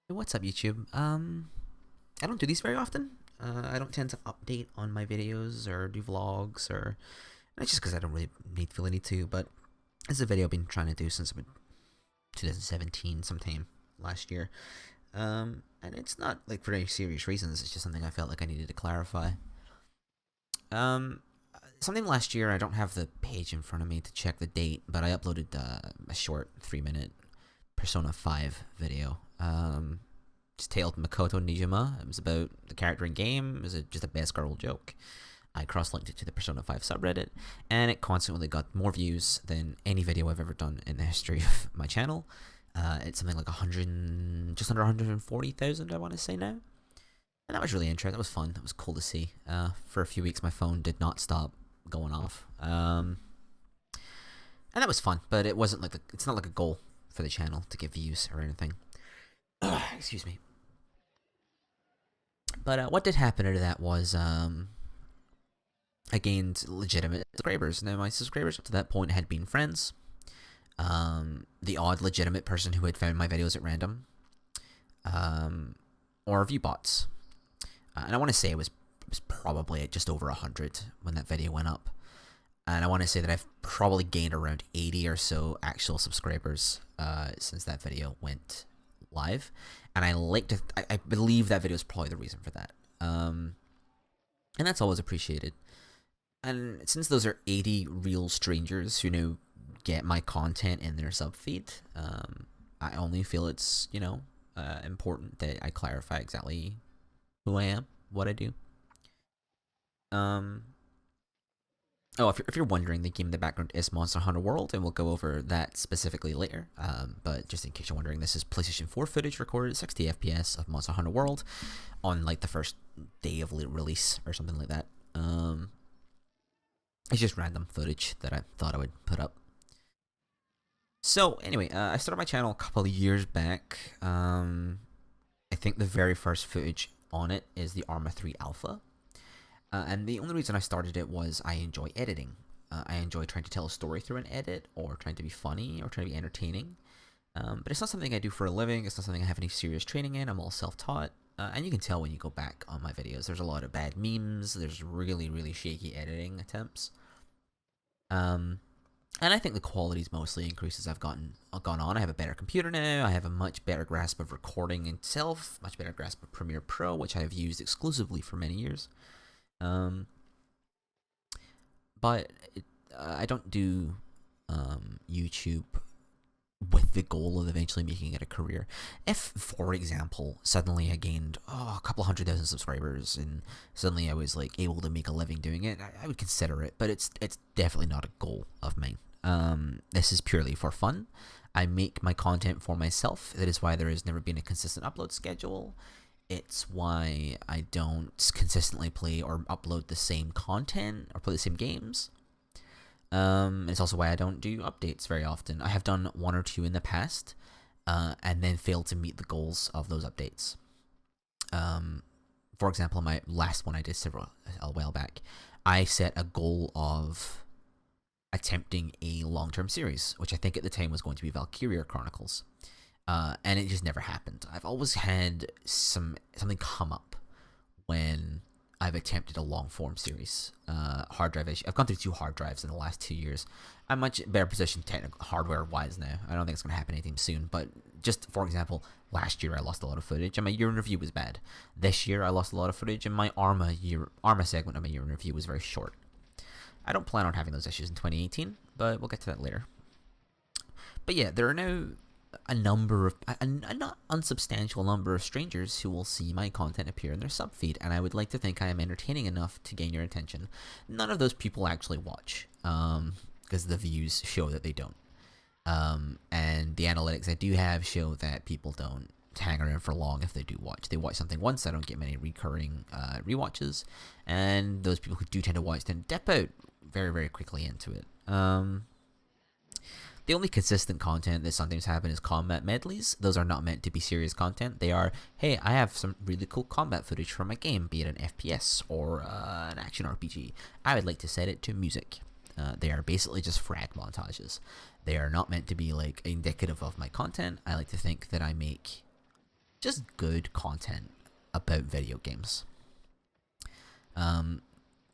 Hey, what's up, YouTube? I don't do these very often. I don't tend to update on my videos or do vlogs, or not just because I don't really feel the need to. But this is a video I've been trying to do since about 2017, sometime last year. And it's not like for any serious reasons. It's just something I felt like I needed to clarify. Um, Something last year. I don't have the page in front of me to check the date, but I uploaded a short 3-minute Persona 5 video. Just titled Makoto Nijima. It was about the character in game. It was just a best girl joke. I cross-linked it to the Persona 5 subreddit, and it consequently got more views than any video I've ever done in the history of my channel. It's something like 100, just under 140,000, I want to say now. And that was really interesting. That was fun. That was cool to see. For a few weeks, my phone did not stop going off. And that was fun, but it wasn't like it's not like a goal for the channel to get views or anything. Excuse me. But what did happen to that was I gained legitimate subscribers. Now, my subscribers up to that point had been friends, the odd legitimate person who had found my videos at random, or view bots. And I want to say it was probably at just over 100 when that video went up. And I want to say that I've probably gained around 80 or so actual subscribers since that video went live. And I believe that video is probably the reason for that. And that's always appreciated. And since those are 80 real strangers who now get my content in their sub feed, I only feel it's, important that I clarify exactly who I am, what I do. Oh, if you're wondering, the game in the background is Monster Hunter World, and we'll go over that specifically later. But just in case you're wondering, this is PlayStation 4 footage recorded at 60 FPS of Monster Hunter World on like the first day of release or something like that. It's just random footage that I thought I would put up. So anyway, I started my channel a couple of years back. I think the very first footage on it is the Arma 3 Alpha. And the only reason I started it was I enjoy editing. I enjoy trying to tell a story through an edit, or trying to be funny, or trying to be entertaining. But it's not something I do for a living. It's not something I have any serious training in. I'm all self-taught. And you can tell when you go back on my videos. There's a lot of bad memes. There's really, really shaky editing attempts. And I think the quality's mostly increased as I've gone on. I have a better computer now. I have a much better grasp of recording itself. Much better grasp of Premiere Pro, which I have used exclusively for many years. But I don't do YouTube with the goal of eventually making it a career. If, for example, suddenly I gained a couple 100,000 subscribers and suddenly I was like able to make a living doing it, I would consider it. But it's definitely not a goal of mine. This is purely for fun. I make my content for myself. That is why there has never been a consistent upload schedule. It's why I don't consistently play or upload the same content or play the same games. It's also why I don't do updates very often. I have done one or two in the past, and then failed to meet the goals of those updates. For example, my last one I did a while back, I set a goal of attempting a long-term series, which I think at the time was going to be Valkyria Chronicles. And it just never happened. I've always had something come up when I've attempted a long-form series. Hard drive issue. I've gone through 2 hard drives in the last 2 years. I'm much better positioned hardware-wise now. I don't think it's going to happen anytime soon. But just, for example, last year I lost a lot of footage, and my year in review was bad. This year I lost a lot of footage, and my Arma segment of my year in review was very short. I don't plan on having those issues in 2018, but we'll get to that later. But yeah, there are now a not unsubstantial number of strangers who will see my content appear in their subfeed, and I would like to think I am entertaining enough to gain your attention. None of those people actually watch, because the views show that they don't. And the analytics I do have show that people don't hang around for long if they do watch. They watch something once, I don't get many recurring rewatches, and those people who do tend to watch tend to dip out very, very quickly into it. The only consistent content that sometimes happen is combat medleys. Those are not meant to be serious content. They are, hey, I have some really cool combat footage from a game, be it an FPS or an action RPG. I would like to set it to music. They are basically just frag montages. They are not meant to be like indicative of my content. I like to think that I make just good content about video games.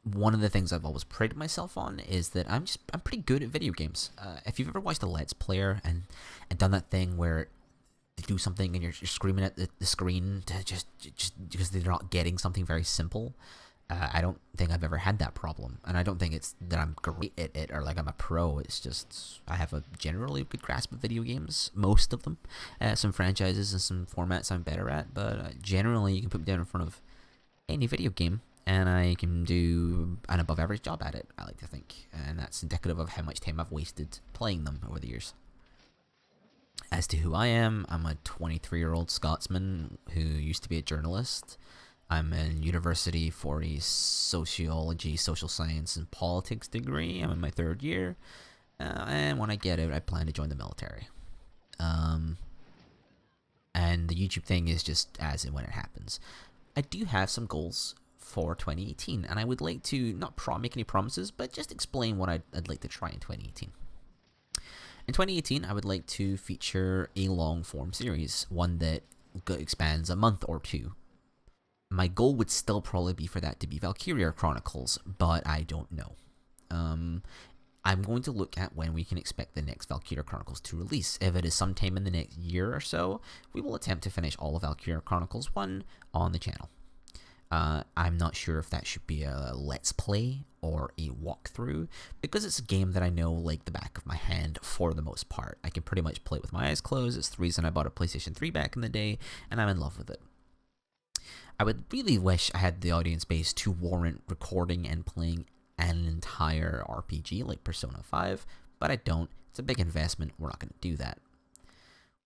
One of the things I've always prided myself on is that I'm pretty good at video games. If you've ever watched a Let's Player and done that thing where they do something and you're screaming at the screen to just because they're not getting something very simple, I don't think I've ever had that problem, and I don't think it's that I'm great at it or like I'm a pro. It's just I have a generally good grasp of video games, most of them. Some franchises and some formats I'm better at, but generally you can put me down in front of any video game and I can do an above average job at it, I like to think, and that's indicative of how much time I've wasted playing them over the years. As to who I am, I'm a 23-year-old Scotsman who used to be a journalist. I'm in university for a sociology, social science, and politics degree. I'm in my 3rd year, and when I get out, I plan to join the military. And the YouTube thing is just as and when it happens. I do have some goals for 2018, and I would like to not make any promises, but just explain what I'd like to try in 2018. In 2018, I would like to feature a long-form series, one that expands a month or two. My goal would still probably be for that to be Valkyria Chronicles, but I don't know. I'm going to look at when we can expect the next Valkyria Chronicles to release. If it is sometime in the next year or so, we will attempt to finish all of Valkyria Chronicles 1 on the channel. I'm not sure if that should be a Let's Play or a walkthrough, because it's a game that I know like the back of my hand for the most part. I can pretty much play it with my eyes closed. It's the reason I bought a PlayStation 3 back in the day, and I'm in love with it. I would really wish I had the audience base to warrant recording and playing an entire RPG like Persona 5, but I don't. It's a big investment. We're not going to do that.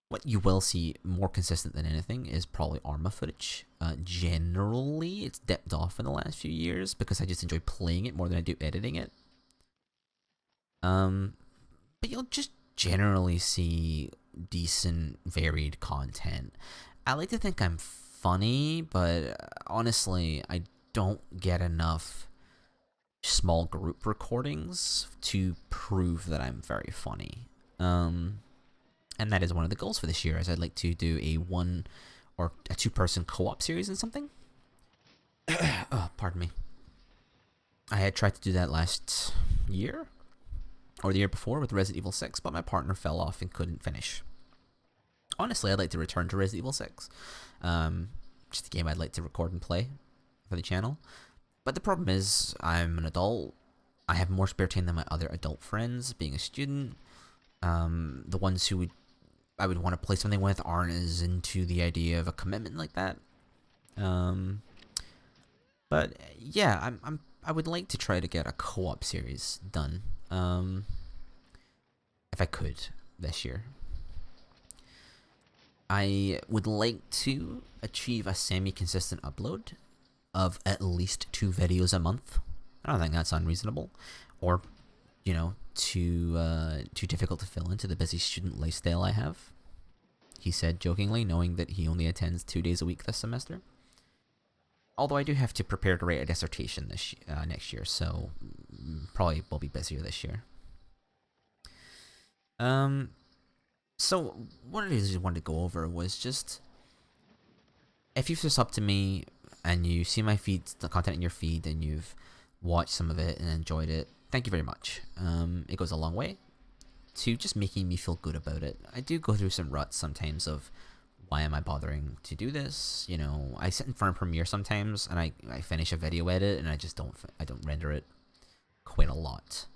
What you will see more consistent than anything is probably Arma footage. Generally, it's dipped off in the last few years because I just enjoy playing it more than I do editing it. But you'll just generally see decent, varied content. I like to think I'm funny, but honestly, I don't get enough small group recordings to prove that I'm very funny. And that is one of the goals for this year, as I'd like to do a 1 or a 2-person co-op series and something. Oh, pardon me. I had tried to do that last year, or the year before, with Resident Evil 6, but my partner fell off and couldn't finish. Honestly, I'd like to return to Resident Evil 6. Just a game I'd like to record and play for the channel. But the problem is, I'm an adult. I have more spare time than my other adult friends, being a student. The ones who I would want to play something with aren't as into the idea of a commitment like that. But yeah, I would like to try to get a co-op series done. If I could this year. I would like to achieve a semi-consistent upload of at least 2 videos a month. I don't think that's unreasonable, or too difficult to fill into the busy student lifestyle I have, he said jokingly, knowing that he only attends 2 days a week this semester. Although I do have to prepare to write a dissertation next year, so probably will be busier this year. So what it is I wanted to go over was just, if you've just up to me and you see my feed, the content in your feed, and you've watched some of it and enjoyed it, thank you very much. It goes a long way to just making me feel good about it. I do go through some ruts sometimes of, why am I bothering to do this? I sit in front of Premiere sometimes and I finish a video edit and I don't render it quite a lot.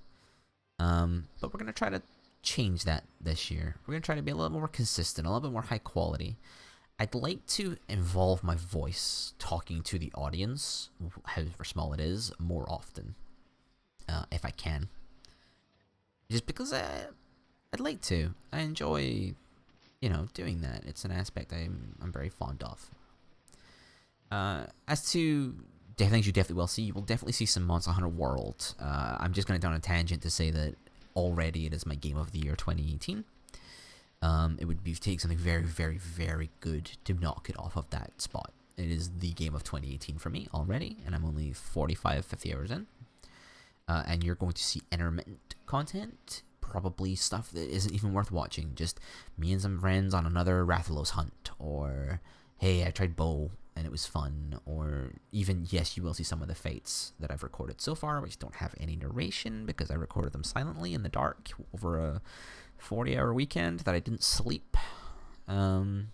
But we're gonna try to change that this year. We're gonna try to be a little more consistent, a little bit more high quality. I'd like to involve my voice talking to the audience, however small it is, more often, if I can. Just because I'd like to. I enjoy, doing that. It's an aspect I'm very fond of. As to things you definitely will see, you will definitely see some Monster Hunter World. I'm just going to go on a tangent to say that already it is my game of the year 2018. It would be take something very, very, very good to knock it off of that spot. It is the game of 2018 for me already, and I'm only 45, 50 hours in. And you're going to see intermittent content, probably stuff that isn't even worth watching. Just me and some friends on another Rathalos hunt, or hey, I tried bow and it was fun, or even, yes, you will see some of the fights that I've recorded so far, which don't have any narration because I recorded them silently in the dark over a 40-hour weekend that I didn't sleep. Well,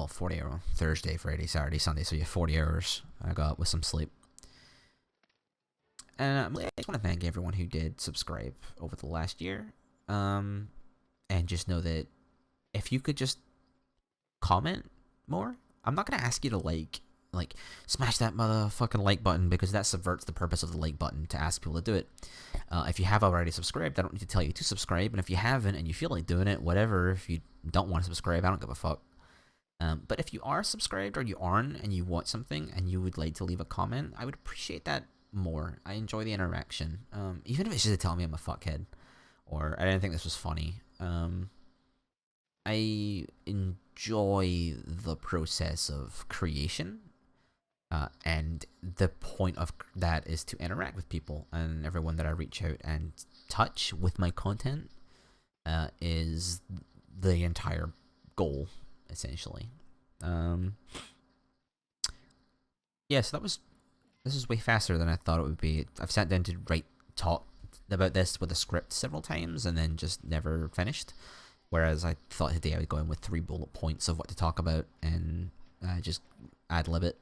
40 hour Thursday, Friday, Saturday, Sunday, so yeah, 40 hours I got with some sleep. And I just want to thank everyone who did subscribe over the last year. And just know that if you could just comment more, I'm not going to ask you to like smash that motherfucking like button, because that subverts the purpose of the like button to ask people to do it. If you have already subscribed, I don't need to tell you to subscribe. And if you haven't and you feel like doing it, whatever. If you don't want to subscribe, I don't give a fuck. But if you are subscribed or you aren't and you want something and you would like to leave a comment, I would appreciate that more. I enjoy the interaction. Even if it's just to tell me I'm a fuckhead or I didn't think this was funny. I enjoy the process of creation. And the point of that is to interact with people, and everyone that I reach out and touch with my content is the entire goal, essentially. Yeah, so this is way faster than I thought it would be. I've sat down to talk about this with a script several times and then just never finished. Whereas I thought today I would go in with 3 bullet points of what to talk about and just ad-lib it.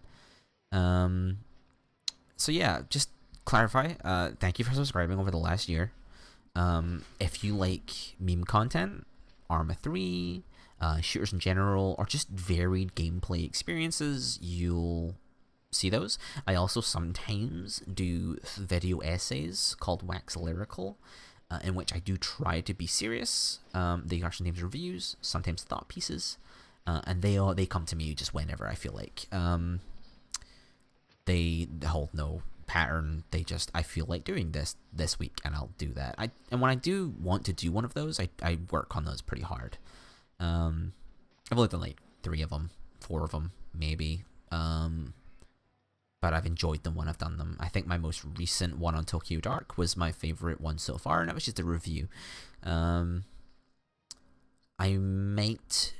So yeah, just clarify. Thank you for subscribing over the last year. If you like meme content, Arma 3, shooters in general, or just varied gameplay experiences, you'll see those. I also sometimes do video essays called Wax Lyrical, in which I do try to be serious. They are sometimes reviews, sometimes thought pieces, and they come to me just whenever I feel like. They hold no pattern. They just, I feel like doing this week, and I'll do that. And when I do want to do one of those, I work on those pretty hard. I've only done like 3 of them, 4 of them, maybe. But I've enjoyed them when I've done them. I think my most recent one on Tokyo Dark was my favorite one so far, and that was just a review. I might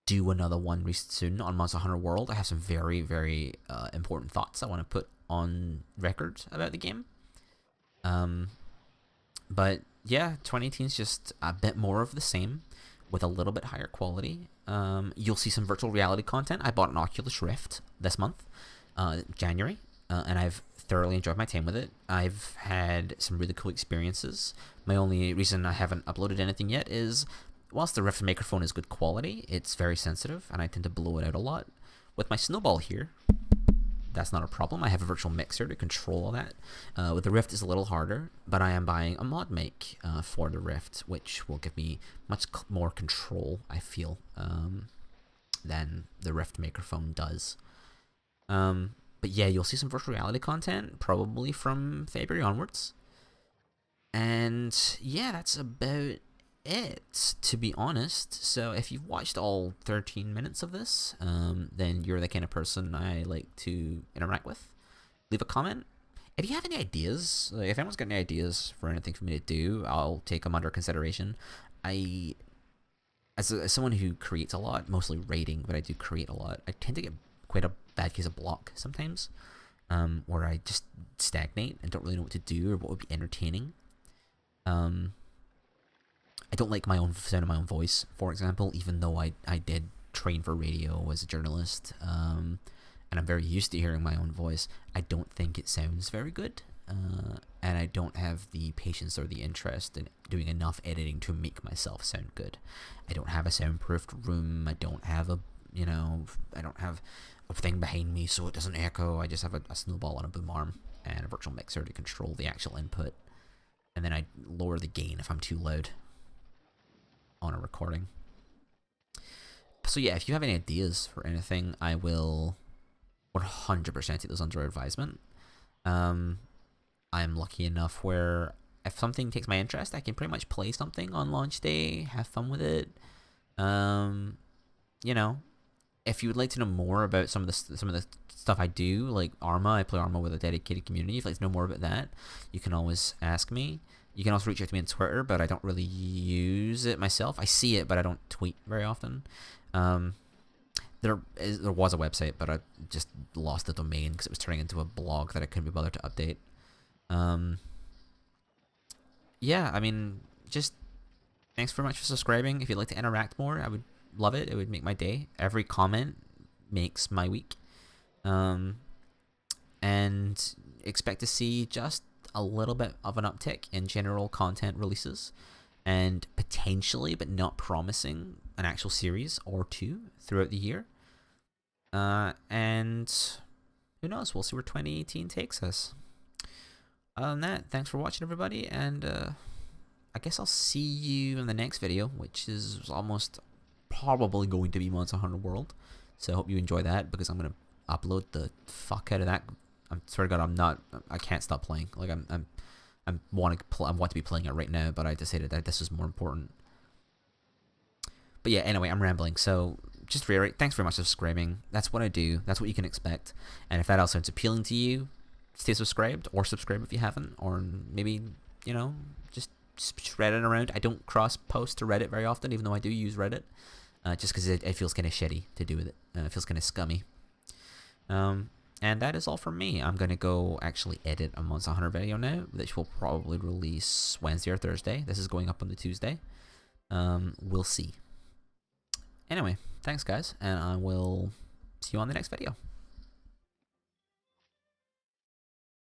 do another one soon on Monster Hunter World. I have some very, very important thoughts I want to put on record about the game. But yeah, 2018 is just a bit more of the same with a little bit higher quality. You'll see some virtual reality content. I bought an Oculus Rift this month, January, and I've thoroughly enjoyed my time with it. I've had some really cool experiences. My only reason I haven't uploaded anything yet is, whilst the Rift microphone is good quality, it's very sensitive, and I tend to blow it out a lot. With my Snowball here, that's not a problem. I have a virtual mixer to control all that. With the Rift, it's a little harder, but I am buying a mod mic for the Rift, which will give me much more control, I feel, than the Rift microphone does. But yeah, you'll see some virtual reality content, probably from February onwards. And yeah, that's about it, to be honest. So if you've watched all 13 minutes of this, then you're the kind of person I like to interact with. Leave a comment. If you have any ideas, like if anyone's got any ideas for anything for me to do, I'll take them under consideration. As someone who creates a lot, mostly writing, but I do create a lot, I tend to get quite a bad case of block sometimes, where I just stagnate and don't really know what to do or what would be entertaining. I don't like my own sound of my own voice, for example, even though I did train for radio as a journalist, and I'm very used to hearing my own voice. I don't think it sounds very good, and I don't have the patience or the interest in doing enough editing to make myself sound good. I don't have a soundproofed room. I don't have I don't have a thing behind me so it doesn't echo. I just have a Snowball on a boom arm and a virtual mixer to control the actual input, and then I lower the gain if I'm too loud on a recording. So yeah, if you have any ideas for anything, I will 100% take those under advisement. I'm lucky enough where if something takes my interest, I can pretty much play something on launch day, have fun with it. If you would like to know more about some of the stuff I do, like Arma, I play Arma with a dedicated community. If you'd like to know more about that, you can always ask me. You can also reach out to me on Twitter, but I don't really use it myself. I see it, but I don't tweet very often. There was a website, but I just lost the domain because it was turning into a blog that I couldn't be bothered to update. Yeah, I mean, just thanks very much for subscribing. If you'd like to interact more, I would love it. It would make my day. Every comment makes my week. And expect to see just a little bit of an uptick in general content releases, and potentially, but not promising, an actual series or two throughout the year. And who knows? We'll see where 2018 takes us. Other than that, thanks for watching, everybody, and I guess I'll see you in the next video, which is almost probably going to be Monster Hunter World. So I hope you enjoy that, because I'm gonna upload the fuck out of that. I swear to God, I can't stop playing. Like I want to be playing it right now, but I decided that this is more important. But yeah, anyway, I'm rambling. So just to reiterate, thanks very much for subscribing. That's what I do. That's what you can expect. And if that all sounds appealing to you, stay subscribed, or subscribe if you haven't, or maybe, you know, just spread it around. I don't cross post to Reddit very often, even though I do use Reddit, just because it feels kind of shitty to do with it. It feels kind of scummy. And that is all from me. I'm going to go actually edit a Monster Hunter video now, which will probably release Wednesday or Thursday. This is going up on the Tuesday. We'll see. Anyway, thanks guys, and I will see you on the next video.